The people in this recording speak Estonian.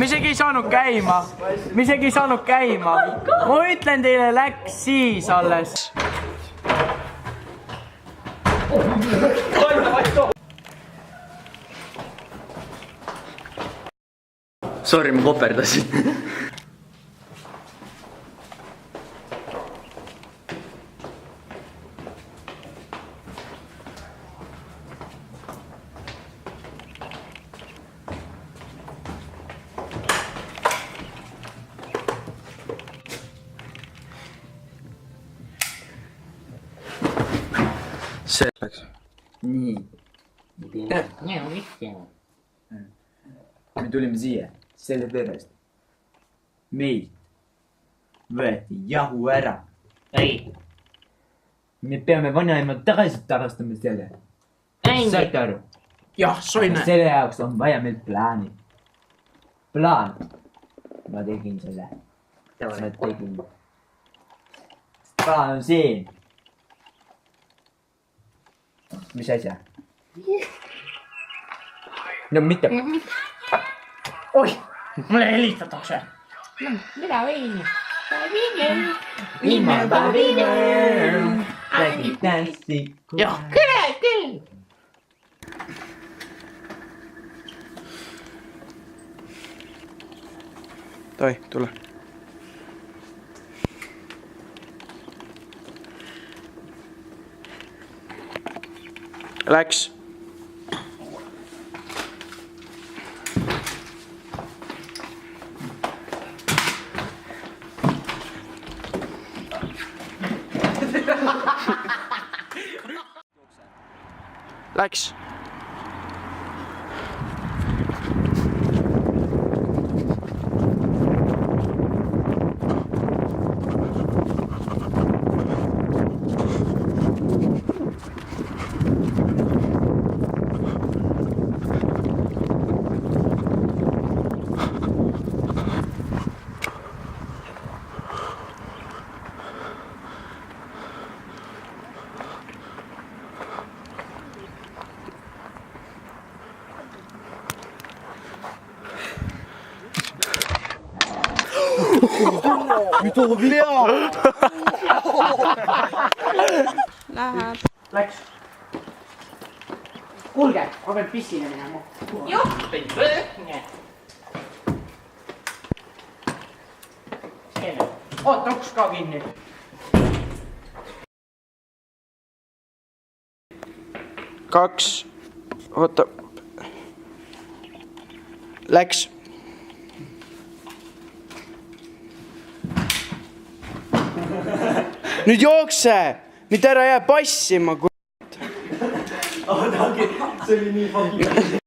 me isegi ei saanud käima. Me isegi ei saanud käima. Ma ütlen teile, läks siis alles. Sorry, ma koperdasin. See läks. Nii. Me tulime siia sellepärast. Meil võeti jahu ära. Ei. Me peame vanaemad tagasi tagastama selle. Saite aru? Jah, soine. Selle jaoks on vaja meil plaani. Plaan. Ma tegin selle. Plaan on siin. Mis asja? No mitte. Oih, mulle helistatakse. Mida võin? Jah. Küll. Toi, tule. Läks. Läks. Läheb. Läks. Kuulge, ma pean pissile minema. Oota, uks ka kinni. Kaks. Oota. Läks. Nüüd jookse! Nüüd ära jää passima, kurat! See oli nii fucking.